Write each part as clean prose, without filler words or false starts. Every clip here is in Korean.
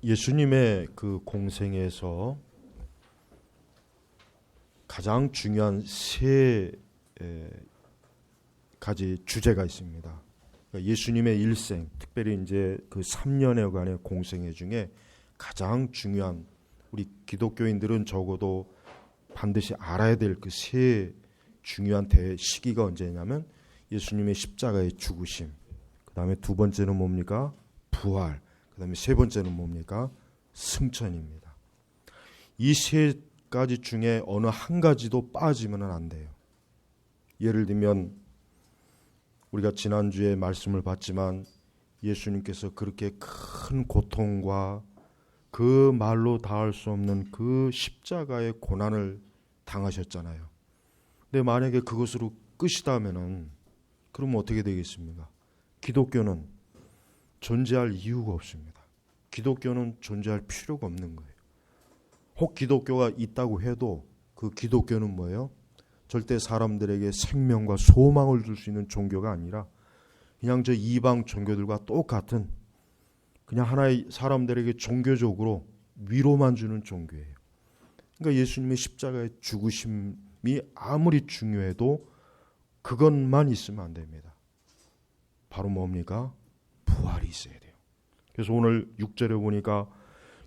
예수님의 그 공생에서 가장 중요한 세 가지 주제가 있습니다. 그러니까 예수님의 일생, 특별히 이제 그 3년여간의 공생애 중에 가장 중요한, 우리 기독교인들은 적어도 반드시 알아야 될 그 세 중요한 시기가 언제냐면 예수님의 십자가의 죽으심, 그 다음에 두 번째는 뭡니까? 부활, 그 다음에 세 번째는 뭡니까? 승천입니다. 이 세 가지 중에 어느 한 가지도 빠지면 안 돼요. 예를 들면 우리가 지난주에 말씀을 봤지만 예수님께서 그렇게 큰 고통과 그 말로 다할 수 없는 그 십자가의 고난을 당하셨잖아요. 근데 만약에 그것으로 끝이다면은 그러면 어떻게 되겠습니까? 기독교는 존재할 이유가 없습니다. 기독교는 존재할 필요가 없는 거예요. 혹 기독교가 있다고 해도 그 기독교는 뭐예요? 절대 사람들에게 생명과 소망을 줄 수 있는 종교가 아니라 그냥 저 이방 종교들과 똑같은 그냥 하나의 사람들에게 종교적으로 위로만 주는 종교예요. 그러니까 예수님의 십자가의 죽으심이 아무리 중요해도 그것만 있으면 안 됩니다. 바로 뭡니까? 부활이 있어야 돼요. 그래서 오늘 6절에 보니까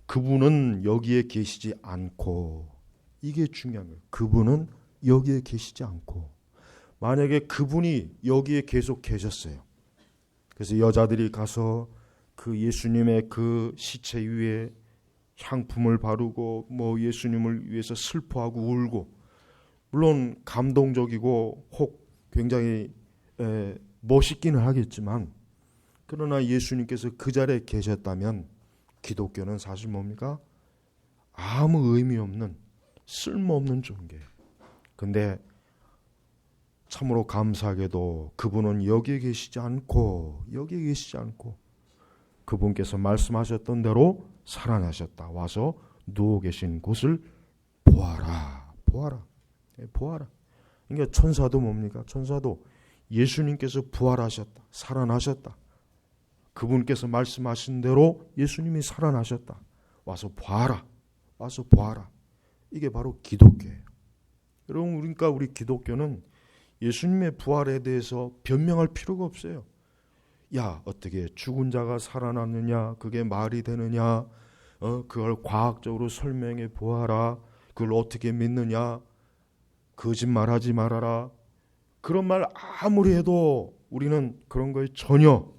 그분은 여기에 계시지 않고, 이게 중요한 거예요. 그분은 여기에 계시지 않고. 만약에 그분이 여기에 계속 계셨어요. 그래서 여자들이 가서 그 예수님의 그 시체 위에 향품을 바르고 뭐 예수님을 위해서 슬퍼하고 울고, 물론 감동적이고 혹 굉장히 멋있기는 하겠지만, 그러나 예수님께서 그 자리에 계셨다면 기독교는 사실 뭡니까? 아무 의미 없는 쓸모없는 종교예요. 근데 참으로 감사하게도 그분은 여기에 계시지 않고 그분께서 말씀하셨던 대로 살아나셨다. 와서 누워 계신 곳을 보아라. 그러니까 천사도 뭡니까? 천사도 예수님께서 부활하셨다. 살아나셨다. 그분께서 말씀하신 대로 예수님이 살아나셨다. 와서 보아라. 이게 바로 기독교예요. 여러분, 그러니까 우리 기독교는 예수님의 부활에 대해서 변명할 필요가 없어요. 야, 어떻게 죽은 자가 살아났느냐? 그게 말이 되느냐? 그걸 과학적으로 설명해 보아라. 그걸 어떻게 믿느냐? 거짓말하지 말아라. 그런 말 아무리 해도 우리는 그런 거에 전혀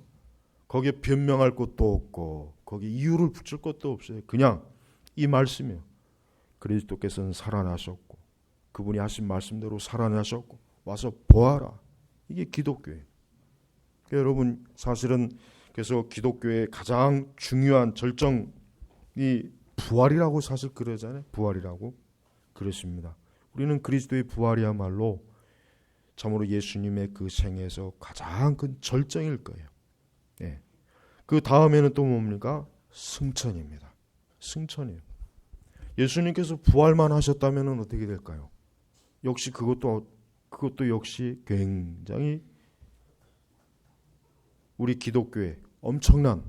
거기에 변명할 것도 없고 거기에 이유를 붙일 것도 없어요. 그냥 이 말씀이에요. 그리스도께서는 살아나셨고 그분이 하신 말씀대로 살아나셨고 와서 보아라. 이게 기독교예요. 그러니까 여러분, 사실은 그래서 기독교의 가장 중요한 절정이 부활이라고 사실 그러잖아요. 부활이라고 그렇습니다. 우리는 그리스도의 부활이야말로 참으로 예수님의 그 생에서 가장 큰 절정일 거예요. 네. 그 다음에는 또 뭡니까? 승천입니다. 승천이에요. 예수님께서 부활만 하셨다면 어떻게 될까요? 역시 그것도 역시 굉장히 우리 기독교에 엄청난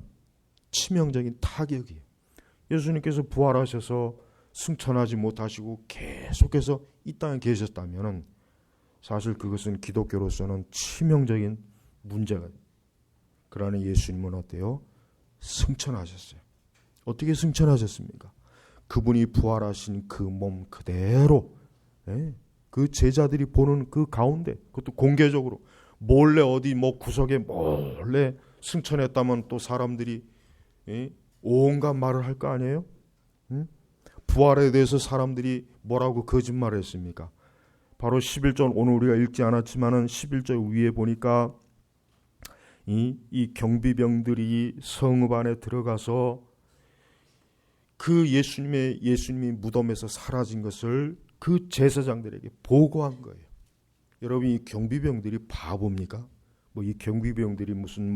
치명적인 타격이에요. 예수님께서 부활하셔서 승천하지 못하시고 계속해서 이 땅에 계셨다면 사실 그것은 기독교로서는 치명적인 문제가. 그러나 예수님은 어때요? 승천하셨어요. 어떻게 승천하셨습니까? 그분이 부활하신 그 몸 그대로, 그 제자들이 보는 그 가운데, 그것도 공개적으로 몰래 어디 뭐 구석에 몰래 승천했다면 또 사람들이 온갖 말을 할 거 아니에요? 부활에 대해서 사람들이 뭐라고 거짓말을 했습니까? 바로 11절, 오늘 우리가 읽지 않았지만은 11절 위에 보니까 이 경비병들이 성읍 안에 들어가서 그 예수님이 무덤에서 사라진 것을 그 제사장들에게 보고한 거예요. 여러분, 이 경비병들이 바보입니까? 뭐 이 경비병들이 무슨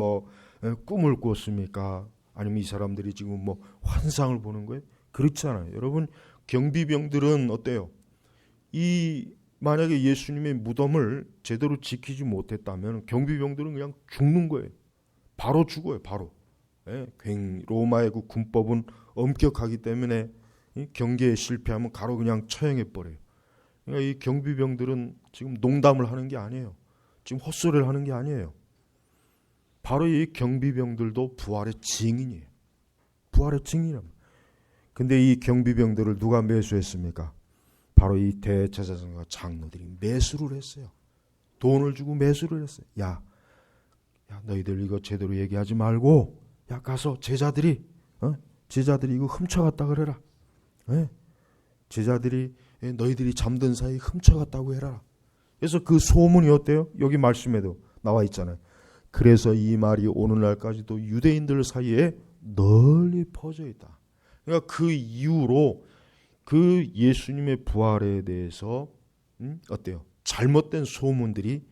꿈을 꿨습니까? 아니면 이 사람들이 지금 환상을 보는 거예요? 그렇지 않아요. 여러분, 경비병들은 어때요? 만약에 예수님의 무덤을 제대로 지키지 못했다면 경비병들은 그냥 죽는 거예요. 바로 죽어요. 바로. 로마의 그 군법은 엄격하기 때문에 경계에 실패하면 가로 그냥 처형해 버려요. 그러니까 이 경비병들은 지금 농담을 하는 게 아니에요. 지금 헛소리를 하는 게 아니에요. 바로 이 경비병들도 부활의 증인이에요. 부활의 증인이랍니다. 근데 이 경비병들을 누가 매수했습니까? 바로 이 대제사장과 장로들이 매수를 했어요. 돈을 주고 매수를 했어요. 야 너희들 이거 제대로 얘기하지 말고 가서 제자들이 이거 훔쳐갔다 그래라. 제자들이 너희들이 잠든 사이 훔쳐갔다고 해라. 그래서 그 소문이 어때요? 여기 말씀에도 나와 있잖아요. 그래서 이 말이 오늘날까지도 유대인들 사이에 널리 퍼져 있다. 그러니까 그 이후로 그 예수님의 부활에 대해서 어때요? 잘못된 소문들이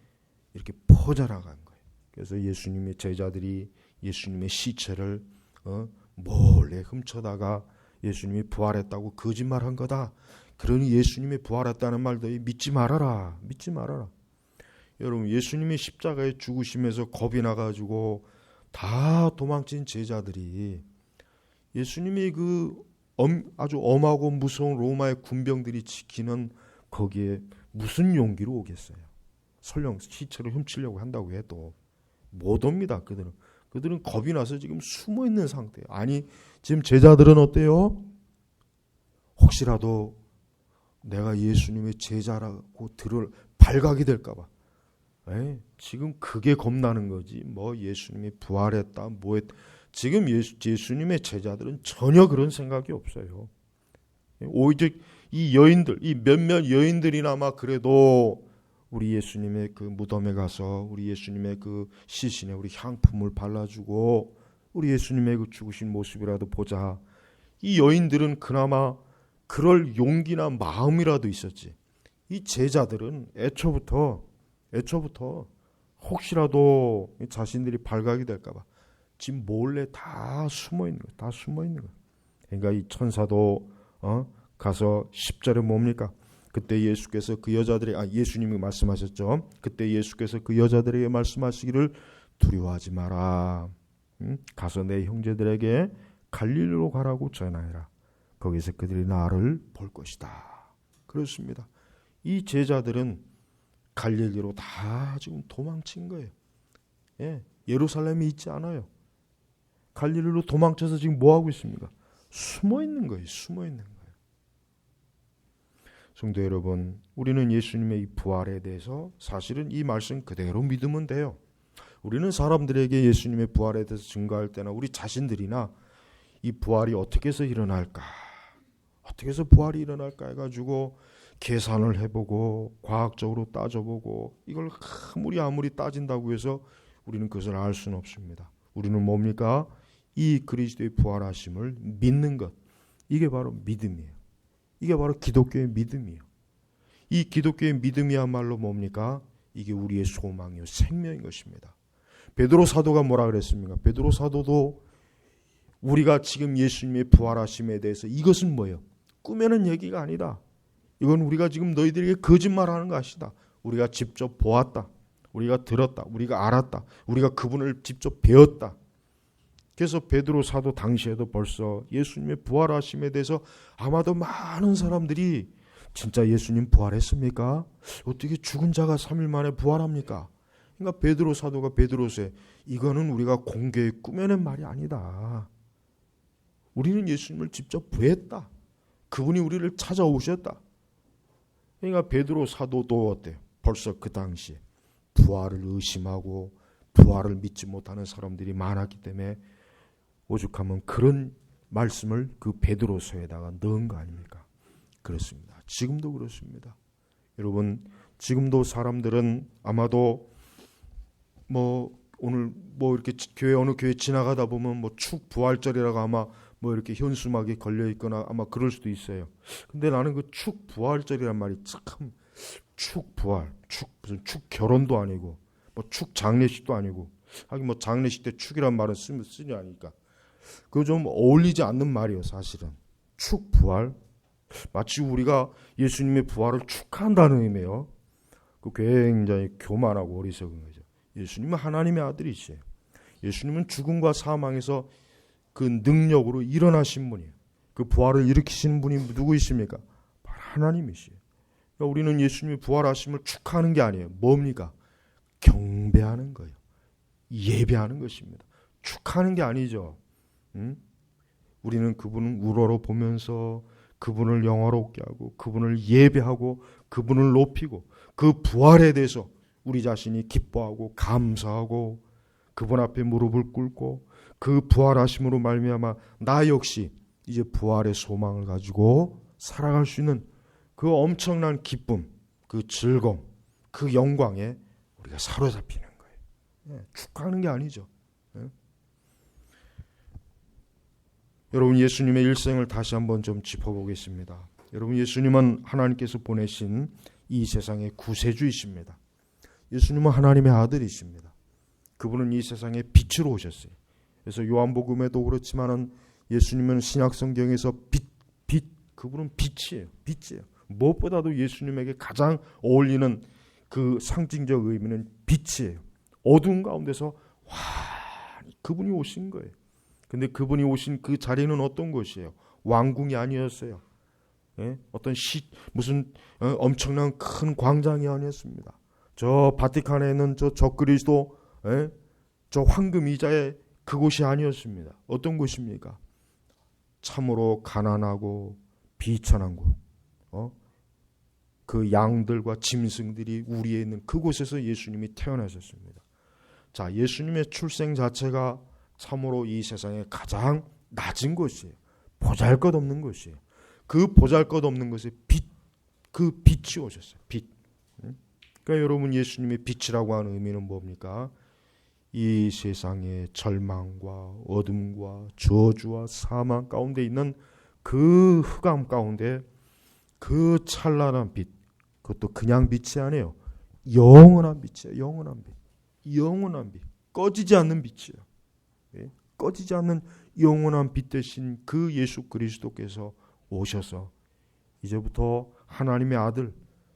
이렇게 퍼져나간 거예요. 그래서 예수님의 제자들이 예수님의 시체를 몰래 훔쳐다가 예수님이 부활했다고 거짓말한 거다. 그러니 예수님이 부활했다는 말도 믿지 말아라. 믿지 말아라. 여러분 예수님이 십자가에 죽으시면서 겁이 나가지고 다 도망친 제자들이 예수님이 그 아주 엄하고 무서운 로마의 군병들이 지키는 거기에 무슨 용기로 오겠어요? 설령 시체를 훔치려고 한다고 해도 못 옵니다. 그들은 겁이 나서 지금 숨어 있는 상태예요. 아니 지금 제자들은 어때요? 혹시라도 내가 예수님의 제자라고 발각이 될까 봐. 지금 그게 겁나는 거지. 뭐 예수님이 부활했다 뭐했다. 지금 예수님의 제자들은 전혀 그런 생각이 없어요. 오직 이 여인들, 이 몇몇 여인들이나마 그래도 우리 예수님의 그 무덤에 가서 우리 예수님의 그 시신에 우리 향품을 발라주고 우리 예수님의 그 죽으신 모습이라도 보자. 이 여인들은 그나마 그럴 용기나 마음이라도 있었지. 이 제자들은 애초부터 혹시라도 자신들이 발각이 될까 봐 지금 몰래 다 숨어 있는 거야. 다 숨어 있는 거야. 그러니까 이 천사도 가서 10절에 뭡니까? 그때 예수께서 그 여자들이 예수님이 말씀하셨죠. 그때 예수께서 그 여자들에게 말씀하시기를 두려워하지 마라. 가서 내 형제들에게 갈릴리로 가라고 전하여라. 거기서 그들이 나를 볼 것이다. 그렇습니다. 이 제자들은 갈릴리로 다 지금 도망친 거예요. 예루살렘에 있지 않아요. 갈릴리로 도망쳐서 지금 뭐 하고 있습니까? 숨어 있는 거예요. 숨어 있는 거예요. 성도 여러분, 우리는 예수님의 이 부활에 대해서 사실은 이 말씀 그대로 믿으면 돼요. 우리는 사람들에게 예수님의 부활에 대해서 증거할 때나 우리 자신들이나 이 부활이 어떻게 해서 일어날까? 어떻게 해서 부활이 일어날까 해가지고 계산을 해보고 과학적으로 따져보고 이걸 아무리 따진다고 해서 우리는 그것을 알 수는 없습니다. 우리는 뭡니까? 이 그리스도의 부활하심을 믿는 것. 이게 바로 믿음이에요. 이게 바로 기독교의 믿음이에요. 이 기독교의 믿음이야말로 뭡니까? 이게 우리의 소망이요 생명인 것입니다. 베드로 사도가 뭐라 그랬습니까? 베드로 사도도 우리가 지금 예수님의 부활하심에 대해서 이것은 뭐예요? 꾸며낸 얘기가 아니다. 이건 우리가 지금 너희들에게 거짓말하는 것이다. 우리가 직접 보았다. 우리가 들었다. 우리가 알았다. 우리가 그분을 직접 배웠다. 그래서 베드로 사도 당시에도 벌써 예수님의 부활하심에 대해서 아마도 많은 사람들이 진짜 예수님 부활했습니까? 어떻게 죽은 자가 3일 만에 부활합니까? 그러니까 베드로 사도가 베드로서에 이거는 우리가 공개에 꾸며낸 말이 아니다. 우리는 예수님을 직접 뵀다. 그분이 우리를 찾아오셨다. 그러니까 베드로 사도도 어때요? 벌써 그 당시에 부활을 의심하고 부활을 믿지 못하는 사람들이 많았기 때문에 오죽하면 그런 말씀을 그 베드로서에다가 넣은 거 아닙니까? 그렇습니다. 지금도 그렇습니다. 여러분, 지금도 사람들은 아마도 오늘 이렇게 어느 교회 지나가다 보면 축 부활절이라고 아마 이렇게 현수막이 걸려 있거나 아마 그럴 수도 있어요. 근데 나는 그 축 부활절이란 말이 참 축 부활, 무슨 축 결혼도 아니고 축 장례식도 아니고 하긴 장례식 때 축이란 말은 쓰지 않으니까 그거 좀 어울리지 않는 말이에요. 사실은 축 부활 마치 우리가 예수님의 부활을 축하한다는 의미예요. 그 굉장히 교만하고 어리석은 거죠. 예수님은 하나님의 아들이시에요. 예수님은 죽음과 사망에서 그 능력으로 일어나신 분이에요. 그 부활을 일으키시는 분이 누구이십니까? 바로 하나님이시에요. 그러니까 우리는 예수님이 부활하심을 축하하는 게 아니에요. 뭡니까? 경배하는 거예요. 예배하는 것입니다. 축하하는 게 아니죠. 우리는 그분을 우러러 보면서 그분을 영화롭게 하고 그분을 예배하고 그분을 높이고 그 부활에 대해서 우리 자신이 기뻐하고 감사하고 그분 앞에 무릎을 꿇고 그 부활하심으로 말미암아 나 역시 이제 부활의 소망을 가지고 살아갈 수 있는 그 엄청난 기쁨, 그 즐거움, 그 영광에 우리가 사로잡히는 거예요. 축하하는 게 아니죠. 여러분, 예수님의 일생을 다시 한번 좀 짚어보겠습니다. 여러분, 예수님은 하나님께서 보내신 이 세상의 구세주이십니다. 예수님은 하나님의 아들이십니다. 그분은 이 세상에 빛으로 오셨어요. 그래서 요한복음에도 그렇지만은 예수님은 신약성경에서 그분은 빛이에요. 빛이에요. 무엇보다도 예수님에게 가장 어울리는 그 상징적 의미는 빛이에요. 어두운 가운데서 환히 그분이 오신 거예요. 근데 그분이 오신 그 자리는 어떤 곳이에요? 왕궁이 아니었어요. 어떤 무슨 엄청난 큰 광장이 아니었습니다. 저 바티칸에 있는 저 그리스도 저 황금 의자의 그곳이 아니었습니다. 어떤 곳입니까? 참으로 가난하고 비천한 곳. 그 양들과 짐승들이 우리에 있는 그곳에서 예수님이 태어나셨습니다. 자, 예수님의 출생 자체가 참으로 이 세상에 가장 낮은 곳이에요. 보잘것없는 곳이에요. 그 보잘것없는 곳에 그 빛이 오셨어요. 빛. 그러니까 여러분, 예수님의 빛이라고 하는 의미는 뭡니까? 이 세상의 절망과 어둠과 저주와 사망 가운데 있는 그 흑암 가운데 그 찬란한 빛, 그것도 그냥 빛이 아니에요. 영원한 빛이에요. 영원한 빛. 영원한 빛. 꺼지지 않는 빛이에요. 꺼지지 않는 영원한 빛 대신 그 예수 그리스도께서 오셔서 이제부터 하나님의 아들,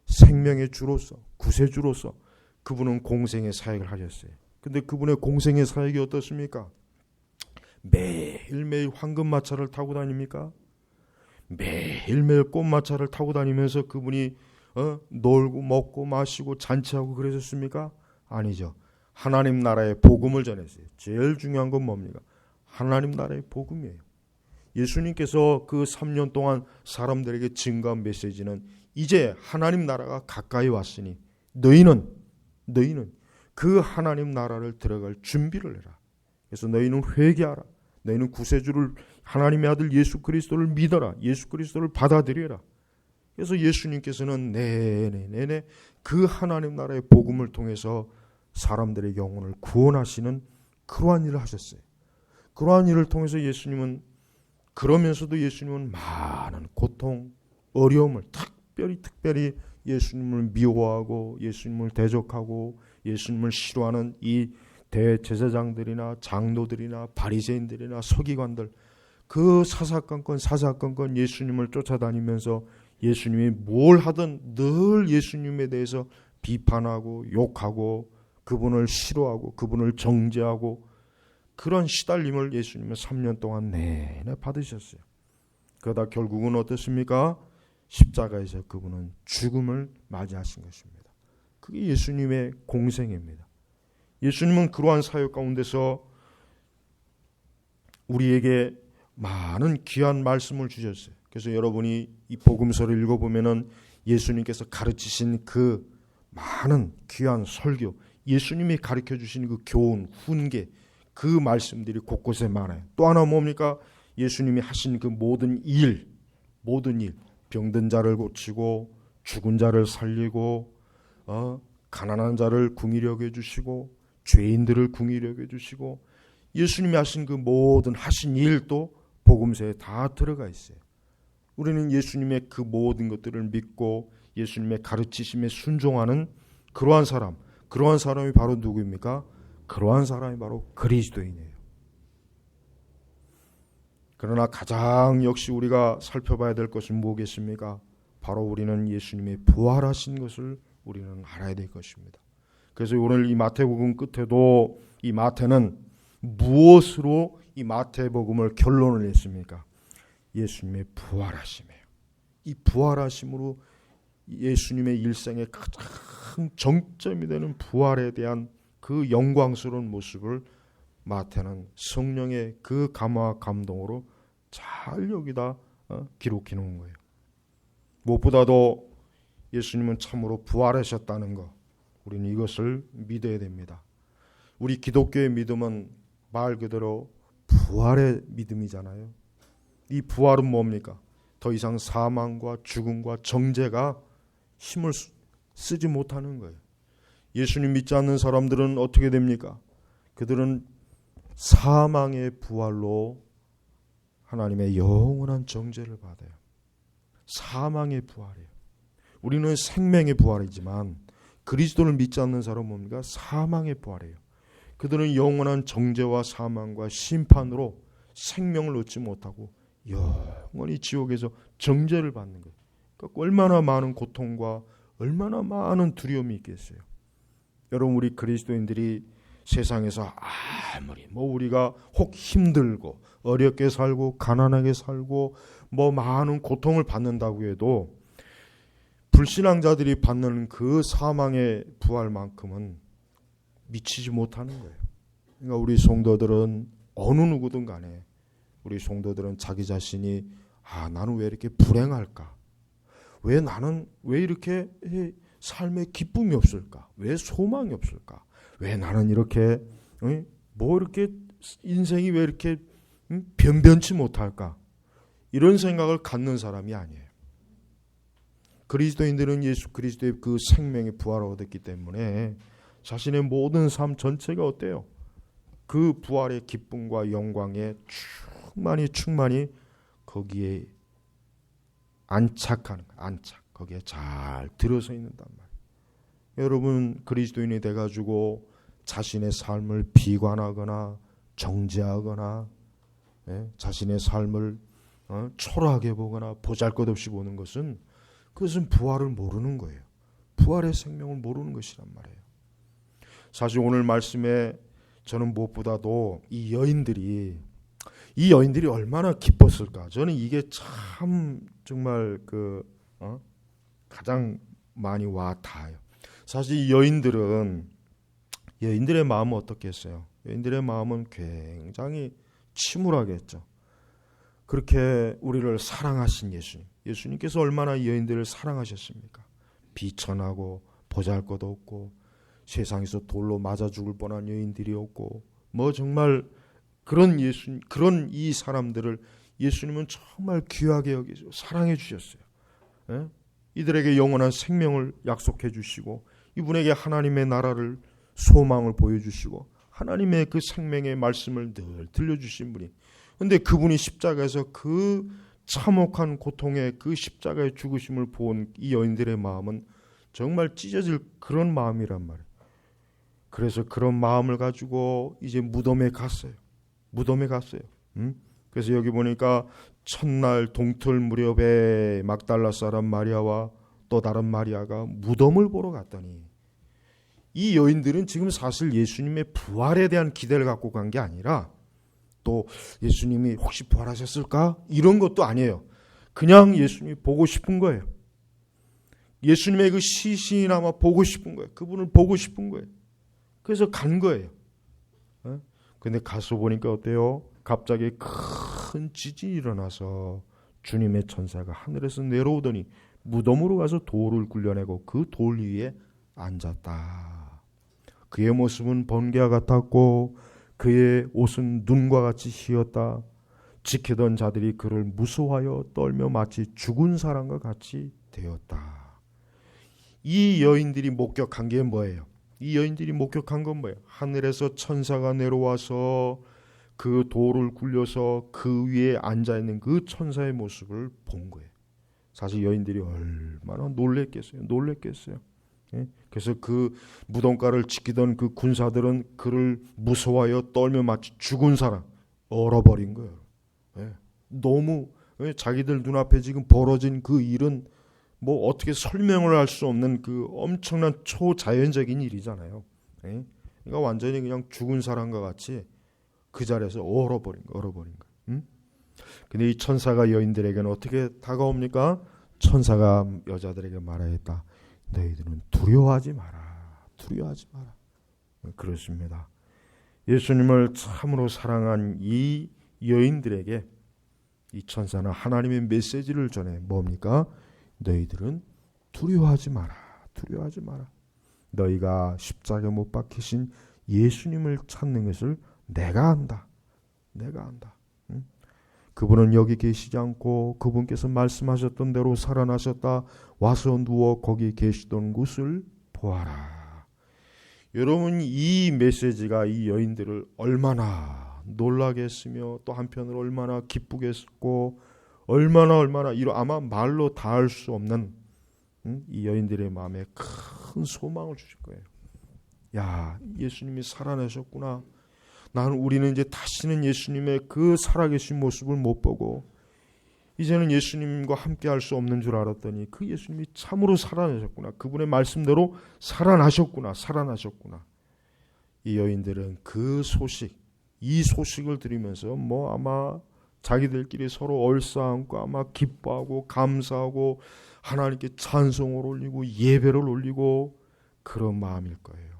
생명의 주로서, 구세주로서 그분은 공생의 사역을 하셨어요. 근데 그분의 공생의 사역이 어떻습니까? 매일매일 황금마차를 타고 다닙니까? 매일매일 꽃마차를 타고 다니면서 그분이 놀고 먹고 마시고 잔치하고 그러셨습니까? 아니죠. 하나님 나라의 복음을 전했어요. 제일 중요한 건 뭡니까? 하나님 나라의 복음이에요. 예수님께서 그 3년 동안 사람들에게 증거한 메시지는 이제 하나님 나라가 가까이 왔으니 너희는 그 하나님 나라를 들어갈 준비를 해라. 그래서 너희는 회개하라. 너희는 구세주를 하나님의 아들 예수 그리스도를 믿어라. 예수 그리스도를 받아들여라. 그래서 예수님께서는 내내 그 하나님 나라의 복음을 통해서 사람들의 영혼을 구원하시는 그러한 일을 하셨어요. 그러한 일을 통해서 그러면서도 예수님은 많은 고통, 어려움을 특별히 예수님을 미워하고 예수님을 대적하고 예수님을 싫어하는 이 대제사장들이나 장로들이나 바리새인들이나 서기관들, 그 사사건건 예수님을 쫓아다니면서 예수님이 뭘 하든 늘 예수님에 대해서 비판하고 욕하고 그분을 싫어하고 그분을 정죄하고 그런 시달림을 예수님은 3년 동안 내내 받으셨어요. 그러다 결국은 어떻습니까? 십자가에서 그분은 죽음을 맞이하신 것입니다. 그게 예수님의 공생입니다. 예수님은 그러한 사역 가운데서 우리에게 많은 귀한 말씀을 주셨어요. 그래서 여러분이 이 복음서를 읽어보면은 예수님께서 가르치신 그 많은 귀한 설교, 예수님이 가르쳐 주신 그 교훈, 훈계, 그 말씀들이 곳곳에 많아요. 또 하나 뭡니까? 예수님이 하신 그 모든 일, 병든 자를 고치고 죽은 자를 살리고 가난한 자를 궁휼히 여겨주시고 죄인들을 궁휼히 여겨주시고 예수님이 하신 그 모든 하신 일도 복음서에 다 들어가 있어요. 우리는 예수님의 그 모든 것들을 믿고 예수님의 가르치심에 순종하는 그러한 사람이 바로 누구입니까? 그러한 사람이 바로 그리스도인이에요. 그러나 가장 역시 우리가 살펴봐야 될 것은 뭐겠습니까? 바로 우리는 예수님의 부활하신 것을 우리는 알아야 될 것입니다. 그래서 오늘 이 마태복음 끝에도 이 마태는 무엇으로 이 마태복음을 결론을 냈습니까? 예수님의 부활하심이에요. 이 부활하심으로 예수님의 일생의 가장 정점이 되는 부활에 대한 그 영광스러운 모습을 마태는 성령의 그 감화와 감동으로 잘 여기다 기록해 놓은 거예요. 무엇보다도 예수님은 참으로 부활하셨다는 것, 우리는 이것을 믿어야 됩니다. 우리 기독교의 믿음은 말 그대로 부활의 믿음이잖아요. 이 부활은 뭡니까? 더 이상 사망과 죽음과 정죄가 힘을 쓰지 못하는 거예요. 예수님 믿지 않는 사람들은 어떻게 됩니까? 그들은 사망의 부활로 하나님의 영원한 정죄를 받아요. 사망의 부활이에요. 우리는 생명의 부활이지만 그리스도를 믿지 않는 사람은 뭡니까? 사망의 부활이에요. 그들은 영원한 정죄와 사망과 심판으로 생명을 얻지 못하고 영원히 지옥에서 정죄를 받는 거예요. 그러니까 얼마나 많은 고통과 얼마나 많은 두려움이 있겠어요. 여러분, 우리 그리스도인들이 세상에서 아무리 우리가 혹 힘들고 어렵게 살고 가난하게 살고 많은 고통을 받는다고 해도 불신앙자들이 받는 그 사망의 부활만큼은 미치지 못하는 거예요. 그러니까 우리 성도들은 어느 누구든 간에 우리 성도들은 자기 자신이 나는 왜 이렇게 불행할까? 왜 이렇게 삶에 기쁨이 없을까? 왜 소망이 없을까? 왜 나는 이렇게 이렇게 인생이 왜 이렇게 변변치 못할까? 이런 생각을 갖는 사람이 아니에요. 그리스도인들은 예수 그리스도의 그 생명의 부활을 얻었기 때문에 자신의 모든 삶 전체가 어때요? 그 부활의 기쁨과 영광에 충만히 거기에 안착하는 거예요. 안착. 거기에 잘 들어서 있는단 말이에요. 여러분, 그리스도인이 돼가지고 자신의 삶을 비관하거나 정죄하거나 자신의 삶을 초라하게 보거나 보잘것없이 보는 것은 그것은 부활을 모르는 거예요. 부활의 생명을 모르는 것이란 말이에요. 사실 오늘 말씀에 저는 무엇보다도 이 여인들이 얼마나 기뻤을까. 저는 이게 참 정말 가장 많이 와 닿아요. 사실 이 여인들의 마음은 어떻겠어요? 여인들의 마음은 굉장히 침울하겠죠. 그렇게 우리를 사랑하신 예수님께서 얼마나 이 여인들을 사랑하셨습니까? 비천하고 보잘것없고 세상에서 돌로 맞아 죽을 뻔한 여인들이었고 정말 그런 이 사람들을 예수님은 정말 귀하게 여기서 사랑해 주셨어요. 이들에게 영원한 생명을 약속해 주시고 이분에게 하나님의 나라를 소망을 보여주시고 하나님의 그 생명의 말씀을 늘 들려주신 분이, 그런데 그분이 십자가에서 그 참혹한 고통의 그 십자가의 죽으심을 본 이 여인들의 마음은 정말 찢어질 그런 마음이란 말이에요. 그래서 그런 마음을 가지고 이제 무덤에 갔어요. 그래서 여기 보니까 첫날 동틀 무렵에 막달라 사람 마리아와 또 다른 마리아가 무덤을 보러 갔더니, 이 여인들은 지금 사실 예수님의 부활에 대한 기대를 갖고 간 게 아니라 또 예수님이 혹시 부활하셨을까? 이런 것도 아니에요. 그냥 예수님이 보고 싶은 거예요. 예수님의 그 시신이나마 보고 싶은 거예요. 그분을 보고 싶은 거예요. 그래서 간 거예요. 근데 가서 보니까 어때요? 갑자기 큰 지진이 일어나서 주님의 천사가 하늘에서 내려오더니 무덤으로 가서 돌을 굴려내고 그 돌 위에 앉았다. 그의 모습은 번개와 같았고 그의 옷은 눈과 같이 희었다. 지키던 자들이 그를 무서워하여 떨며 마치 죽은 사람과 같이 되었다. 이 여인들이 목격한 게 뭐예요? 이 여인들이 목격한 건 뭐예요? 하늘에서 천사가 내려와서 그 돌을 굴려서 그 위에 앉아있는 그 천사의 모습을 본 거예요. 사실 여인들이 얼마나 놀랬겠어요. 그래서 그 무덤가를 지키던 그 군사들은 그를 무서워하여 떨며 마치 죽은 사람, 얼어버린 거예요. 너무 자기들 눈앞에 지금 벌어진 그 일은 어떻게 설명을 할 수 없는 그 엄청난 초자연적인 일이잖아요. 그러니까 완전히 그냥 죽은 사람과 같이 그 자리에서 얼어버린 거야. 응? 근데 이 천사가 여인들에게는 어떻게 다가옵니까? 천사가 여자들에게 말하였다. 너희들은 두려워하지 마라. 두려워하지 마라. 그렇습니다. 예수님을 참으로 사랑한 이 여인들에게 이 천사는 하나님의 메시지를 전해. 뭡니까? 너희들은 두려워하지 마라. 두려워하지 마라. 너희가 십자가에 못 박히신 예수님을 찾는 것을 내가 안다. 내가 안다. 응? 그분은 여기 계시지 않고 그분께서 말씀하셨던 대로 살아나셨다. 와서 누워 거기 계시던 곳을 보아라. 여러분, 이 메시지가 이 여인들을 얼마나 놀라게 했으며 또 한편으로 얼마나 기쁘게 했고 얼마나 아마 말로 다 할 수 없는 이 여인들의 마음에 큰 소망을 주실 거예요. 야, 예수님이 살아나셨구나. 우리는 이제 다시는 예수님의 그 살아계신 모습을 못 보고 이제는 예수님과 함께 할 수 없는 줄 알았더니 그 예수님이 참으로 살아나셨구나. 그분의 말씀대로 살아나셨구나. 이 여인들은 그 소식, 이 소식을 들으면서 아마 자기들끼리 서로 얼싸안고 아마 기뻐하고 감사하고 하나님께 찬송을 올리고 예배를 올리고 그런 마음일 거예요.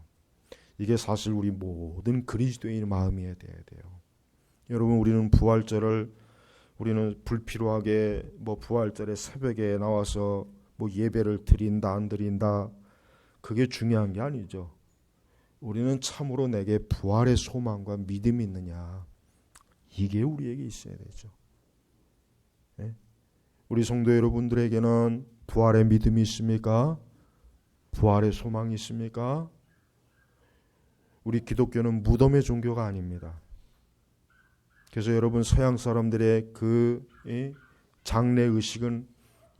이게 사실 우리 모든 그리스도인의 마음이어야 돼요. 여러분, 우리는 불필요하게 부활절에 새벽에 나와서 예배를 드린다 안 드린다 그게 중요한 게 아니죠. 우리는 참으로 내게 부활의 소망과 믿음이 있느냐, 이게 우리에게 있어야 되죠. 네? 우리 성도 여러분들에게는 부활의 믿음이 있습니까? 부활의 소망이 있습니까? 우리 기독교는 무덤의 종교가 아닙니다. 그래서 여러분, 서양 사람들의 그 장례 의식은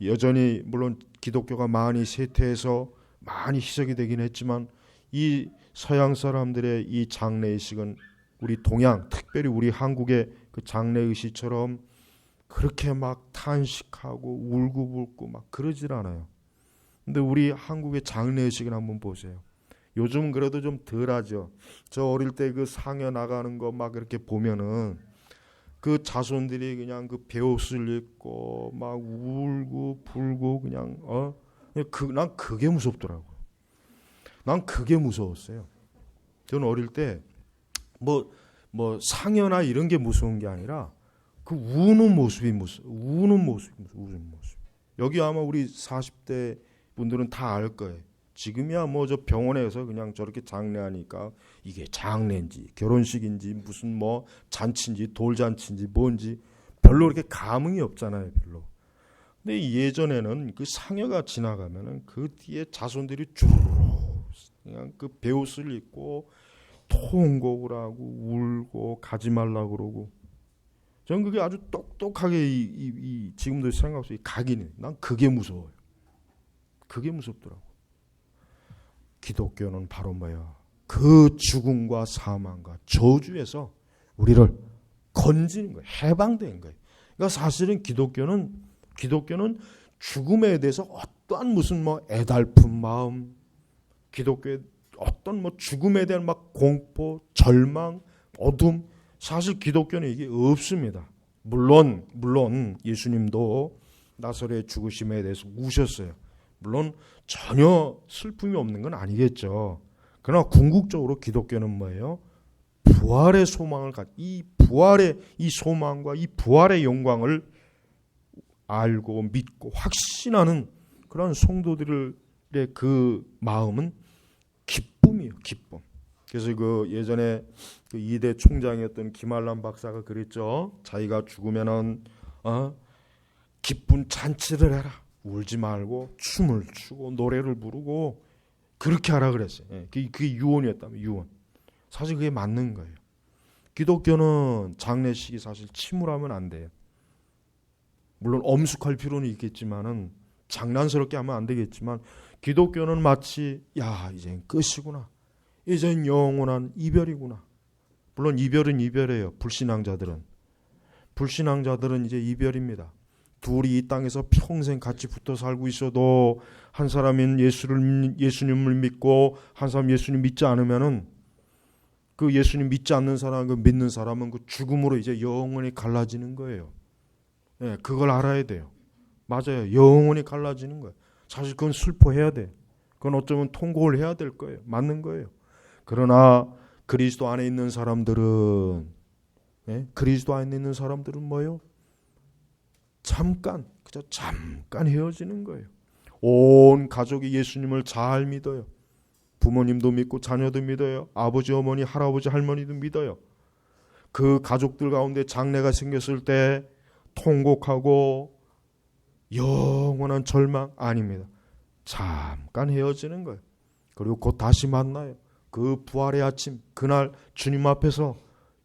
여전히 물론 기독교가 많이 쇠퇴해서 많이 희석이 되긴 했지만 이 서양 사람들의 이 장례 의식은 우리 동양, 특별히 우리 한국의 그 장례 의식처럼 그렇게 막 탄식하고 울고불고 막 그러질 않아요. 근데 우리 한국의 장례 의식을 한번 보세요. 요즘은 그래도 좀 덜하죠. 저 어릴 때 그 상여 나가는 거 막 이렇게 보면은 그 자손들이 그냥 그 베옷을 입고 막 울고 불고 그냥 난 그게 무섭더라고. 난 그게 무서웠어요. 저는 어릴 때 상여나 이런 게 무서운 게 아니라 그 우는 모습이 우는 모습. 여기 아마 우리 40대 분들은 다 알 거예요. 지금이야 저 병원에서 그냥 저렇게 장례하니까 이게 장례인지 결혼식인지 무슨 잔치인지 돌잔치인지 뭔지 별로 그렇게 감흥이 없잖아요, 별로. 근데 예전에는 그 상여가 지나가면은 그 뒤에 자손들이 쭉 그냥 그 베옷을 입고 통곡을 하고 울고 가지 말라고 그러고. 저는 그게 아주 똑똑하게 지금도 생각 없이 각인해. 난 그게 무서워요. 그게 무섭더라고. 기독교는 바로 뭐야? 그 죽음과 사망과 저주에서 우리를 건지는 거예요. 해방된 거예요. 그러니까 사실은 기독교는 죽음에 대해서 어떠한 무슨 애달픈 마음, 기독교의 어떤 죽음에 대한 공포, 절망, 어둠, 사실 기독교는 이게 없습니다. 물론 예수님도 나사렛의 죽으심에 대해서 우셨어요. 물론 전혀 슬픔이 없는 건 아니겠죠. 그러나 궁극적으로 기독교는 뭐예요? 부활의 소망을 이 부활의 이 소망과 이 부활의 영광을 알고 믿고 확신하는 그런 성도들의 그 마음은 기쁨이에요. 기쁨. 그래서 그 예전에 그 2대 총장이었던 김한란 박사가 그랬죠. 자기가 죽으면은 기쁜 잔치를 해라. 울지 말고 춤을 추고 노래를 부르고 그렇게 하라 그랬어요. 그게 유언이었다면 유언. 사실 그게 맞는 거예요. 기독교는 장례식이 사실 침울하면 안 돼요. 물론 엄숙할 필요는 있겠지만은 장난스럽게 하면 안 되겠지만 기독교는 마치 이젠 끝이구나. 이젠 영원한 이별이구나. 물론 이별은 이별이에요. 불신앙자들은 이제 이별입니다. 둘이 이 땅에서 평생 같이 붙어 살고 있어도 한 사람은 예수님을 믿고 한 사람 예수님 믿지 않으면은 그 예수님 믿지 않는 사람, 그 믿는 사람은 그 죽음으로 이제 영원히 갈라지는 거예요. 예, 그걸 알아야 돼요. 맞아요. 영원히 갈라지는 거예요. 사실 그건 슬퍼해야 돼. 그건 어쩌면 통곡을 해야 될 거예요. 맞는 거예요. 그러나 그리스도 안에 있는 사람들은, 예? 그리스도 안에 있는 사람들은 뭐예요? 잠깐, 그저 잠깐 헤어지는 거예요. 온 가족이 예수님을 잘 믿어요. 부모님도 믿고 자녀도 믿어요. 아버지, 어머니, 할아버지, 할머니도 믿어요. 그 가족들 가운데 장래가 생겼을 때 통곡하고 영원한 절망 아닙니다. 잠깐 헤어지는 거예요. 그리고 곧 다시 만나요. 그 부활의 아침, 그날 주님 앞에서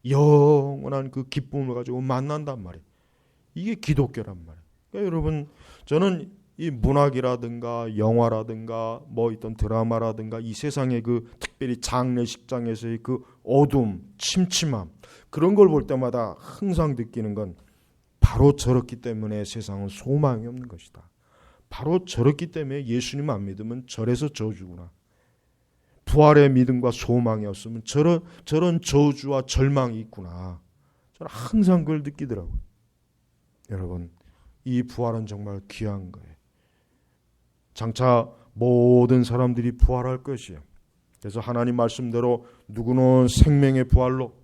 영원한 그 기쁨을 가지고 만난단 말이에요. 이게 기독교란 말이에요. 그러니까 여러분, 저는 이 문학이라든가 영화라든가 뭐 있던 드라마라든가 이 세상의 그 특별히 장례식장에서의 그 어둠, 침침함, 그런 걸 볼 때마다 항상 느끼는 건 바로 저렇기 때문에 세상은 소망이 없는 것이다. 바로 저렇기 때문에 예수님 안 믿으면 절에서 저주구나. 부활의 믿음과 소망이 없으면 저런 저주와 절망이 있구나. 저는 항상 그걸 느끼더라고요. 여러분, 이 부활은 정말 귀한 거예요. 장차 모든 사람들이 부활할 것이에요. 그래서 하나님 말씀대로 누구는 생명의 부활로,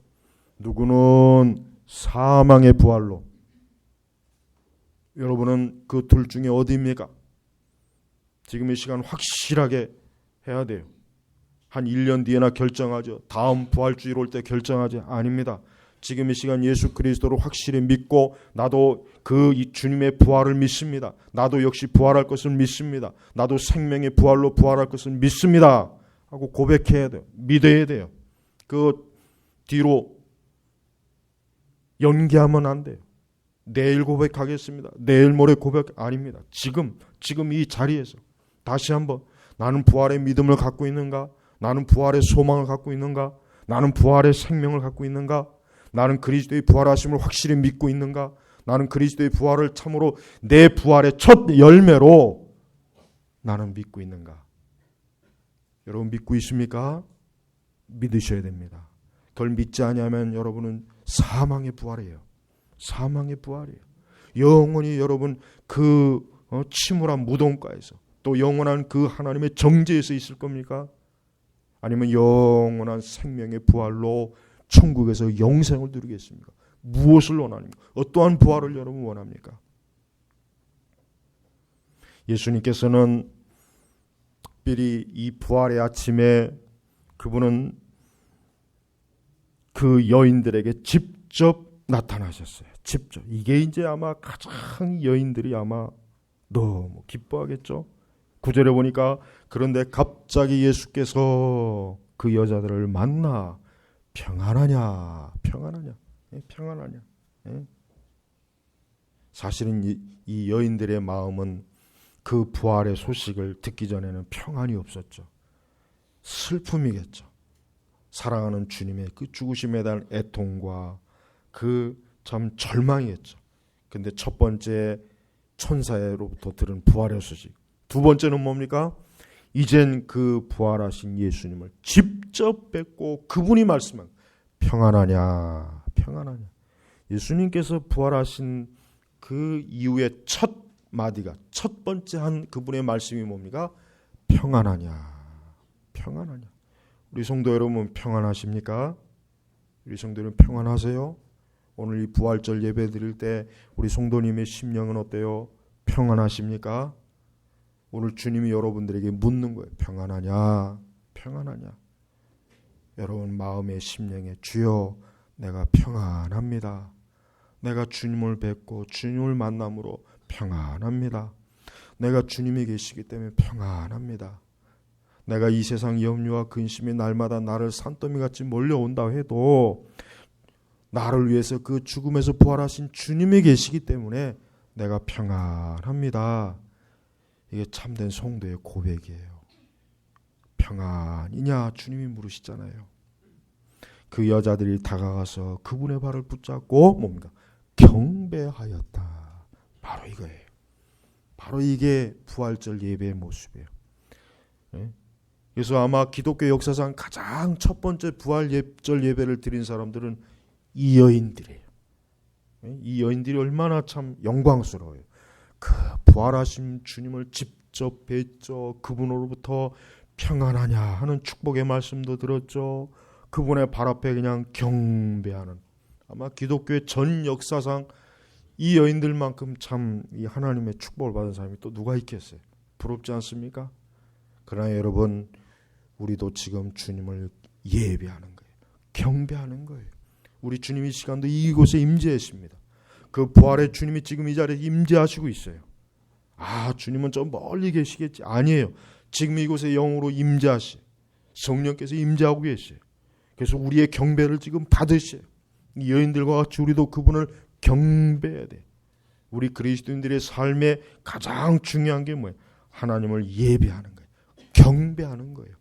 누구는 사망의 부활로. 여러분은 그 둘 중에 어디입니까? 지금 이 시간 확실하게 해야 돼요. 한 1년 뒤에나 결정하죠. 다음 부활주일 올 때 결정하지. 아닙니다. 지금 이 시간 예수 그리스도를 확실히 믿고 나도 그 주님의 부활을 믿습니다. 나도 역시 부활할 것을 믿습니다. 나도 생명의 부활로 부활할 것을 믿습니다. 하고 고백해야 돼요. 믿어야 돼요. 그 뒤로 연기하면 안 돼요. 내일 고백하겠습니다. 내일 모레 고백 아닙니다. 지금 이 자리에서 다시 한번 나는 부활의 믿음을 갖고 있는가? 나는 부활의 소망을 갖고 있는가? 나는 부활의 생명을 갖고 있는가? 나는 그리스도의 부활하심을 확실히 믿고 있는가? 나는 그리스도의 부활을 참으로 내 부활의 첫 열매로 나는 믿고 있는가? 여러분 믿고 있습니까? 믿으셔야 됩니다. 그걸 믿지 않으면 여러분은 사망의 부활이에요. 사망의 부활이에요. 영원히 여러분 그 침울한 무덤가에서 또 영원한 그 하나님의 정죄에서 있을 겁니까? 아니면 영원한 생명의 부활로 천국에서 영생을 누리겠습니까? 무엇을 원합니까? 어떠한 부활을 여러분 원합니까? 예수님께서는 특별히 이 부활의 아침에 그분은 그 여인들에게 직접 나타나셨어요. 직접. 이게 이제 아마 가장 여인들이 아마 너무 기뻐하겠죠. 9절에 보니까 그런데 갑자기 예수께서 그 여자들을 만나 평안하냐. 사실은 이 여인들의 마음은 그 부활의 소식을 듣기 전에는 평안이 없었죠. 슬픔이겠죠. 사랑하는 주님의 그 죽으심에 대한 애통과 그 참 절망이겠죠. 근데 첫 번째 천사로부터 들은 부활의 소식. 두 번째는 뭡니까? 이젠 그 부활하신 예수님을 직접 뵙고 그분이 말씀한 평안하냐. 예수님께서 부활하신 그 이후에 첫 마디가 첫 번째 한 그분의 말씀이 뭡니까? 평안하냐. 우리 성도 여러분 평안하십니까? 우리 성도 여러분 평안하세요? 오늘 이 부활절 예배 드릴 때 우리 성도님의 심령은 어때요? 평안하십니까? 오늘 주님이 여러분들에게 묻는 거예요. 평안하냐? 여러분 마음의 심령에 주여 내가 평안합니다. 내가 주님을 뵙고 주님을 만남으로 평안합니다. 내가 주님이 계시기 때문에 평안합니다. 내가 이 세상 염려와 근심이 날마다 나를 산더미같이 몰려온다 해도 나를 위해서 그 죽음에서 부활하신 주님이 계시기 때문에 내가 평안합니다. 이게 참된 성도의 고백이에요. 평안이냐 주님이 물으시잖아요. 그 여자들이 다가가서 그분의 발을 붙잡고 뭡니까? 경배하였다. 바로 이거예요. 바로 이게 부활절 예배의 모습이에요. 네? 그래서 아마 기독교 역사상 가장 첫 번째 부활 예절 예배를 드린 사람들은 이 여인들이에요. 이 여인들이 얼마나 참 영광스러워요. 그 부활하신 주님을 직접 뵀죠. 그분으로부터 평안하냐 하는 축복의 말씀도 들었죠. 그분의 발 앞에 그냥 경배하는, 아마 기독교의 전 역사상 이 여인들만큼 참 이 하나님의 축복을 받은 사람이 또 누가 있겠어요? 부럽지 않습니까? 그러나 여러분, 우리도 지금 주님을 예배하는 거예요. 경배하는 거예요. 우리 주님이 시간도 이곳에 임재하십니다. 그 부활의 주님이 지금 이 자리에 임재하시고 있어요. 아, 주님은 저 멀리 계시겠지? 아니에요. 지금 이곳에 영으로 임재하시, 성령께서 임재하고 계세요. 그래서 우리의 경배를 지금 받으셔요. 이 여인들과 같이 우리도 그분을 경배해야 돼. 우리 그리스도인들의 삶에 가장 중요한 게 뭐예요? 하나님을 예배하는 거예요. 경배하는 거예요.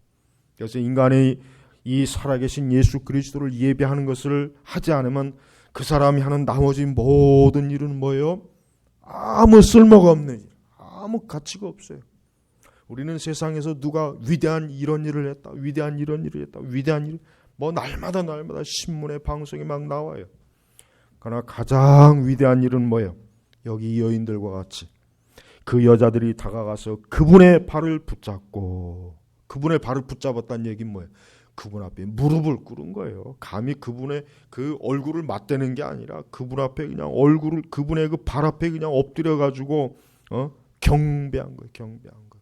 그래서 인간의 이 살아계신 예수 그리스도를 예배하는 것을 하지 않으면 그 사람이 하는 나머지 모든 일은 뭐예요? 아무 쓸모가 없는 일, 아무 가치가 없어요. 우리는 세상에서 누가 위대한 이런 일을 했다, 위대한 이런 일을 했다, 위대한 일, 뭐 날마다 신문에 방송에 막 나와요. 그러나 가장 위대한 일은 뭐예요? 여기 여인들과 같이 그 여자들이 다가가서 그분의 발을 붙잡고, 그분의 발을 붙잡았다는 얘기는 뭐예요? 그분 앞에 무릎을 꿇은 거예요. 감히 그분의 그 얼굴을 맞대는 게 아니라 그분 앞에 그냥 얼굴을, 그분의 그 발 앞에 그냥 엎드려 가지고 경배한 거예요. 경배한 거.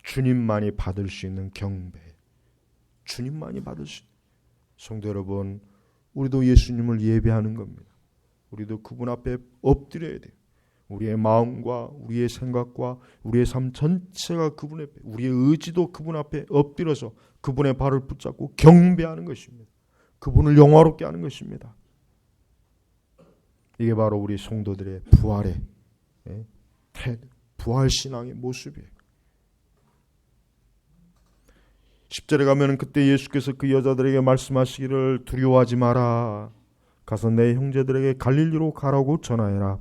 주님만이 받을 수 있는 경배. 주님만이 받을 수 있는. 성도 여러분, 우리도 예수님을 예배하는 겁니다. 우리도 그분 앞에 엎드려야 돼요. 우리의 마음과 우리의 생각과 우리의 삶 전체가 그분 앞에, 우리의 의지도 그분 앞에 엎드려서 그분의 발을 붙잡고 경배하는 것입니다. 그분을 영화롭게 하는 것입니다. 이게 바로 우리 성도들의 부활의 부활신앙의 모습이에요. 10절에 가면 그때 예수께서 그 여자들에게 말씀하시기를 두려워하지 마라. 가서 내 형제들에게 갈릴리로 가라고 전하여라.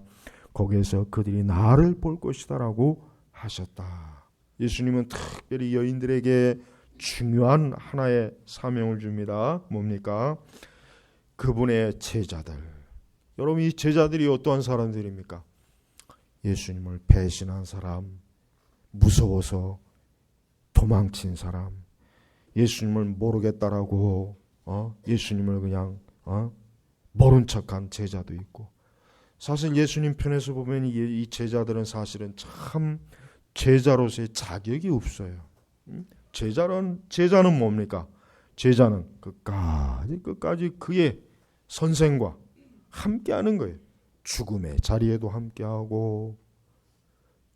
거기에서 그들이 나를 볼 것이다 라고 하셨다. 예수님은 특별히 여인들에게 중요한 하나의 사명을 줍니다. 뭡니까? 그분의 제자들. 여러분, 이 제자들이 어떠한 사람들입니까? 예수님을 배신한 사람, 무서워서 도망친 사람, 예수님을 모르겠다라고 예수님을 그냥 모른 척한 제자도 있고, 사실 예수님 편에서 보면 이 제자들은 사실은 참 제자로서의 자격이 없어요. 제자는 뭡니까? 제자는 끝까지 그의 선생과 함께하는 거예요. 죽음의 자리에도 함께하고,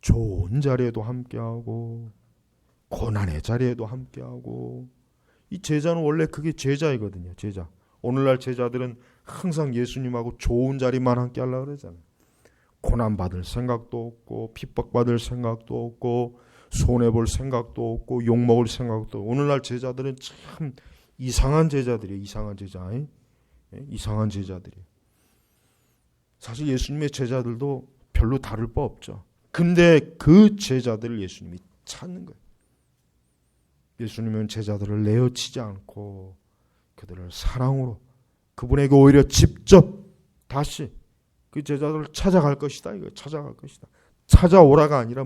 좋은 자리에도 함께하고, 고난의 자리에도 함께하고. 이 제자는 원래 그게 제자이거든요. 제자. 오늘날 제자들은 항상 예수님하고 좋은 자리만 함께 하려고 그러잖아요. 고난받을 생각도 없고, 핍박받을 생각도 없고, 손해볼 생각도 없고, 욕먹을 생각도 없고. 오늘날 제자들은 참 이상한 제자들이에요. 이상한 제자. 이상한 제자들이에요. 사실 예수님의 제자들도 별로 다를 바 없죠. 근데 그 제자들을 예수님이 찾는 거예요. 예수님은 제자들을 내어치지 않고 그들을 사랑으로, 그분에게 오히려 직접 다시 그 제자들을 찾아갈 것이다. 이거 찾아갈 것이다. 찾아오라가 아니라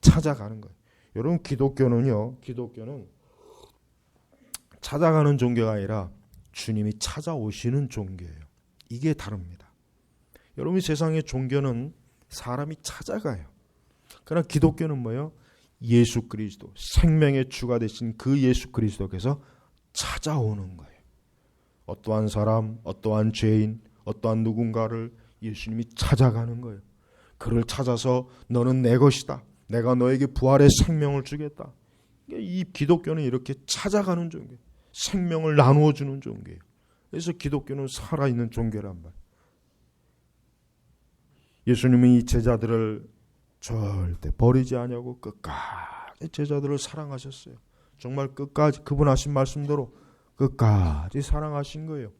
찾아가는 거예요. 여러분, 기독교는 찾아가는 종교가 아니라 주님이 찾아오시는 종교예요. 이게 다릅니다. 여러분, 세상의 종교는 사람이 찾아가요. 그러나 기독교는 뭐예요? 예수 그리스도, 생명의 주가 되신 그 예수 그리스도께서 찾아오는 거예요. 어떠한 사람, 어떠한 죄인, 어떠한 누군가를 예수님이 찾아가는 거예요. 그를 찾아서 너는 내 것이다. 내가 너에게 부활의 생명을 주겠다. 이 기독교는 이렇게 찾아가는 종교예요. 생명을 나누어 주는 종교예요. 그래서 기독교는 살아있는 종교란 말이에요. 예수님은 이 제자들을 절대 버리지 않냐고 끝까지 제자들을 사랑하셨어요. 정말 끝까지 그분 하신 말씀대로 끝까지 사랑하신 거예요.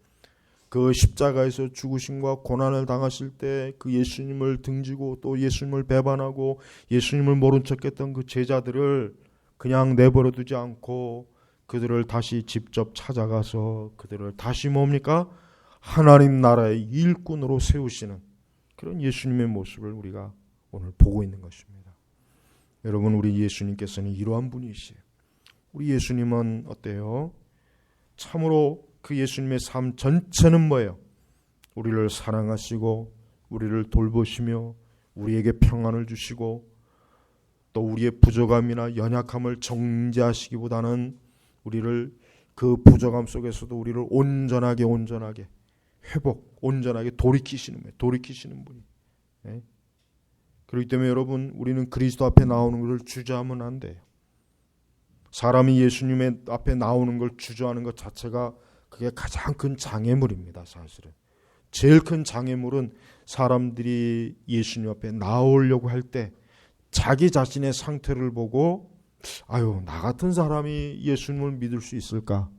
그 십자가에서 죽으심과 고난을 당하실 때 그 예수님을 등지고 또 예수님을 배반하고 예수님을 모른 척했던 그 제자들을 그냥 내버려 두지 않고 그들을 다시 직접 찾아가서 그들을 다시 뭡니까? 하나님 나라의 일꾼으로 세우시는 그런 예수님의 모습을 우리가 오늘 보고 있는 것입니다. 여러분, 우리 예수님께서는 이러한 분이시에요. 우리 예수님은 어때요? 참으로 그 예수님의 삶 전체는 뭐예요? 우리를 사랑하시고 우리를 돌보시며 우리에게 평안을 주시고 또 우리의 부족함이나 연약함을 정죄하시기보다는 우리를 그 부족함 속에서도 우리를 온전하게 온전하게 돌이키시는 분이. 네? 그렇기 때문에 여러분, 우리는 그리스도 앞에 나오는 것을 주저하면 안 돼요. 사람이 예수님의 앞에 나오는 걸 주저하는 것 자체가 그게 가장 큰 장애물입니다. 사실은 제일 큰 장애물은 사람들이 예수님 앞에 나오려고 할 때 자기 자신의 상태를 보고 나 같은 사람이 예수님을 믿을 수 있을까?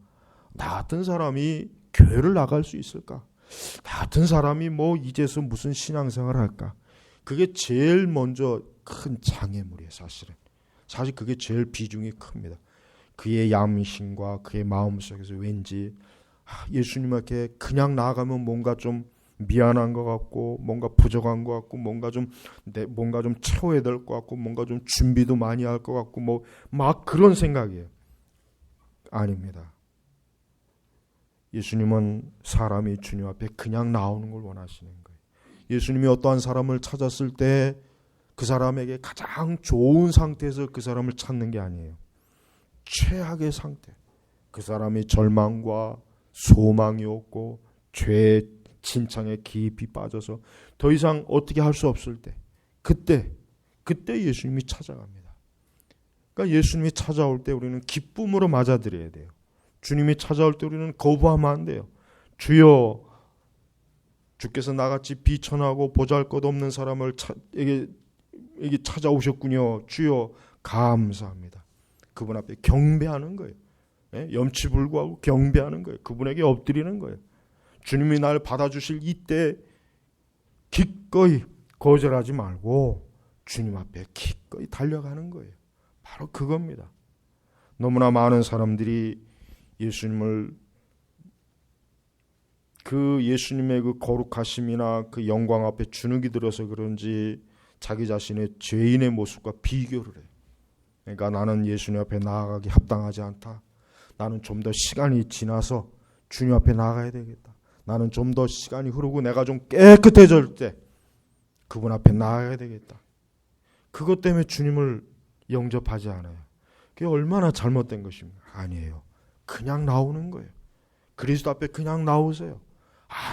나 같은 사람이 교회를 나갈 수 있을까? 나 같은 사람이 이제서 무슨 신앙생활을 할까? 그게 제일 먼저 큰 장애물이에요. 사실 그게 제일 비중이 큽니다. 그의 양심과 그의 마음속에서 왠지 예수님께 그냥 나아가면 뭔가 좀 미안한 것 같고 뭔가 부족한 것 같고 뭔가 좀 채워야 될 것 같고 뭔가 좀 준비도 많이 할 것 같고 막 그런 생각이에요. 아닙니다. 예수님은 사람이 주님 앞에 그냥 나오는 걸 원하시는 거예요. 예수님이 어떠한 사람을 찾았을 때 그 사람에게 가장 좋은 상태에서 그 사람을 찾는 게 아니에요. 최악의 상태. 그 사람이 절망과 소망이 없고 죄의 진창에 깊이 빠져서 더 이상 어떻게 할 수 없을 때 그때 예수님이 찾아갑니다. 그러니까 예수님이 찾아올 때 우리는 기쁨으로 맞아들여야 돼요. 주님이 찾아올 때 우리는 거부하면 안 돼요. 주여, 주께서 나같이 비천하고 보잘것없는 사람을 에게 찾아오셨군요. 주여, 감사합니다. 그분 앞에 경배하는 거예요. 염치불구하고 경배하는 거예요. 그분에게 엎드리는 거예요. 주님이 날 받아주실 이때 기꺼이 거절하지 말고 주님 앞에 기꺼이 달려가는 거예요. 바로 그겁니다. 너무나 많은 사람들이 예수님을 예수님의 그 거룩하심이나 그 영광 앞에 주눅이 들어서 그런지 자기 자신의 죄인의 모습과 비교를 해요. 그러니까 나는 예수님 앞에 나아가기 합당하지 않다. 나는 좀 더 시간이 지나서 주님 앞에 나아가야 되겠다. 나는 좀 더 시간이 흐르고 내가 좀 깨끗해질 때 그분 앞에 나아가야 되겠다. 그것 때문에 주님을 영접하지 않아요. 그게 얼마나 잘못된 것입니까? 아니에요. 그냥 나오는 거예요. 그리스도 앞에 그냥 나오세요.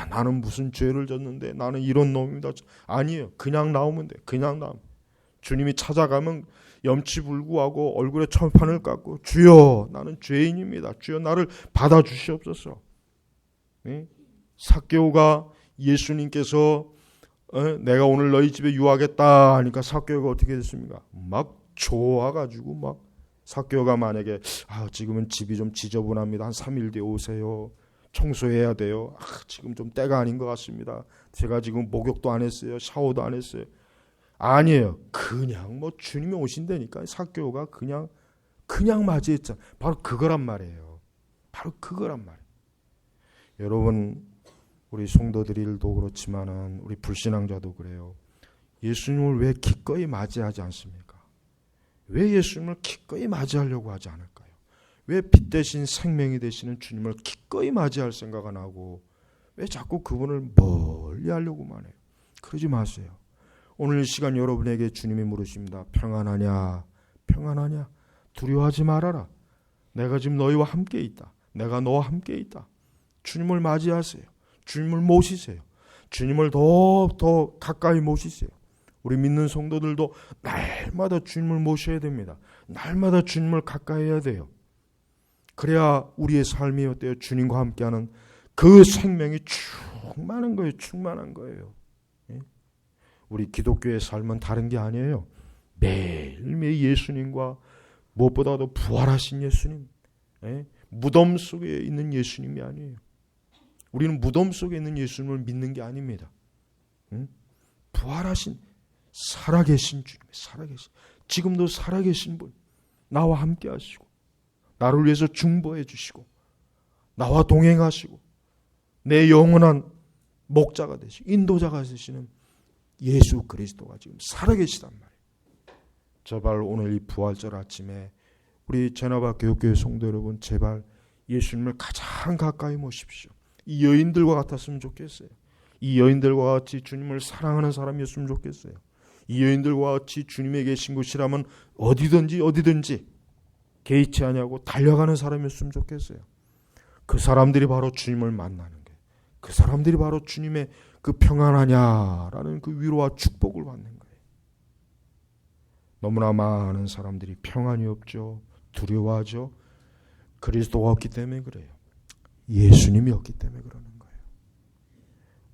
나는 무슨 죄를 졌는데 나는 이런 놈입니다. 아니에요. 그냥 나오면 돼요. 그냥 나오면. 주님이 찾아가면 염치불구하고 얼굴에 철판을 깎고 주여, 나는 죄인입니다. 주여, 나를 받아주시옵소서. 네? 삭개오가 예수님께서 내가 오늘 너희 집에 유하겠다 하니까 삭개오가 어떻게 됐습니까? 막 좋아가지고 막 삭개오가 만약에 지금은 집이 좀 지저분합니다. 한 3일 뒤에 오세요. 청소해야 돼요. 지금 좀 때가 아닌 것 같습니다. 제가 지금 목욕도 안 했어요. 샤워도 안 했어요. 아니에요. 그냥 주님이 오신다니까 삭개오가 그냥 맞이했잖아. 바로 그거란 말이에요. 바로 그거란 말이에요. 여러분, 우리 성도들도 그렇지만은 우리 불신앙자도 그래요. 예수님을 왜 기꺼이 맞이하지 않습니까? 왜 예수님을 기꺼이 맞이하려고 하지 않을까요? 왜 빛 대신 생명이 되시는 주님을 기꺼이 맞이할 생각 안 하고 왜 자꾸 그분을 멀리 하려고만 해요? 그러지 마세요. 오늘 이 시간 여러분에게 주님이 물으십니다. 평안하냐? 평안하냐? 두려워하지 말아라. 내가 지금 너희와 함께 있다. 내가 너와 함께 있다. 주님을 맞이하세요. 주님을 모시세요. 주님을 더 가까이 모시세요. 우리 믿는 성도들도 날마다 주님을 모셔야 됩니다. 날마다 주님을 가까이 해야 돼요. 그래야 우리의 삶이 어때요? 주님과 함께하는 그 생명이 충만한 거예요. 충만한 거예요. 우리 기독교의 삶은 다른 게 아니에요. 매일매일 예수님과 무엇보다도 부활하신 예수님, 무덤 속에 있는 예수님이 아니에요. 우리는 무덤 속에 있는 예수님을 믿는 게 아닙니다. 부활하신 살아계신 주님, 지금도 살아계신 분, 나와 함께 하시고 나를 위해서 중보해 주시고 나와 동행하시고 내 영원한 목자가 되시고 인도자가 되시는 예수 그리스도가 지금 살아계시단 말이에요. 제발 오늘 이 부활절 아침에 우리 제나바 교육교회 성도 여러분, 제발 예수님을 가장 가까이 모십시오. 이 여인들과 같았으면 좋겠어요. 이 여인들과 같이 주님을 사랑하는 사람이었으면 좋겠어요. 이 여인들과 같이 주님의 계신 곳이라면 어디든지 개의치 않냐고 달려가는 사람이었으면 좋겠어요. 그 사람들이 바로 주님을 만나는 거예요. 그 사람들이 바로 주님의 그 평안하냐라는 그 위로와 축복을 받는 거예요. 너무나 많은 사람들이 평안이 없죠. 두려워하죠. 그리스도가 없기 때문에 그래요. 예수님이 없기 때문에 그러는 거예요.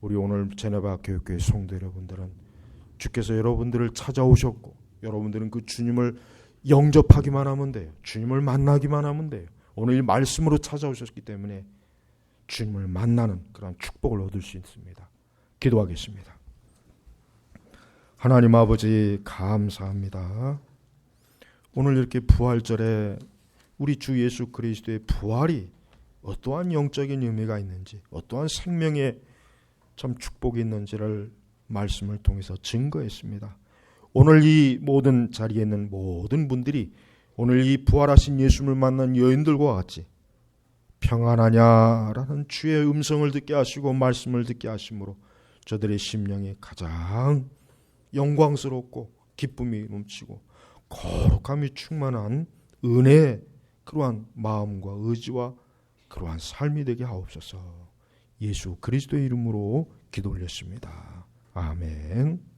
우리 오늘 제네바 교육교회 성도 여러분들은 주께서 여러분들을 찾아오셨고 여러분들은 그 주님을 영접하기만 하면 돼요. 주님을 만나기만 하면 돼요. 오늘 이 말씀으로 찾아오셨기 때문에 주님을 만나는 그런 축복을 얻을 수 있습니다. 기도하겠습니다. 하나님 아버지 감사합니다. 오늘 이렇게 부활절에 우리 주 예수 그리스도의 부활이 어떠한 영적인 의미가 있는지, 어떠한 생명의 참 축복이 있는지를 말씀을 통해서 증거했습니다. 오늘 이 모든 자리에 있는 모든 분들이 오늘 이 부활하신 예수님을 만난 여인들과 같이 평안하냐라는 주의 음성을 듣게 하시고 말씀을 듣게 하심으로 저들의 심령이 가장 영광스럽고 기쁨이 넘치고 거룩함이 충만한 은혜의 그러한 마음과 의지와 그러한 삶이 되게 하옵소서. 예수 그리스도의 이름으로 기도 올렸습니다. 아멘.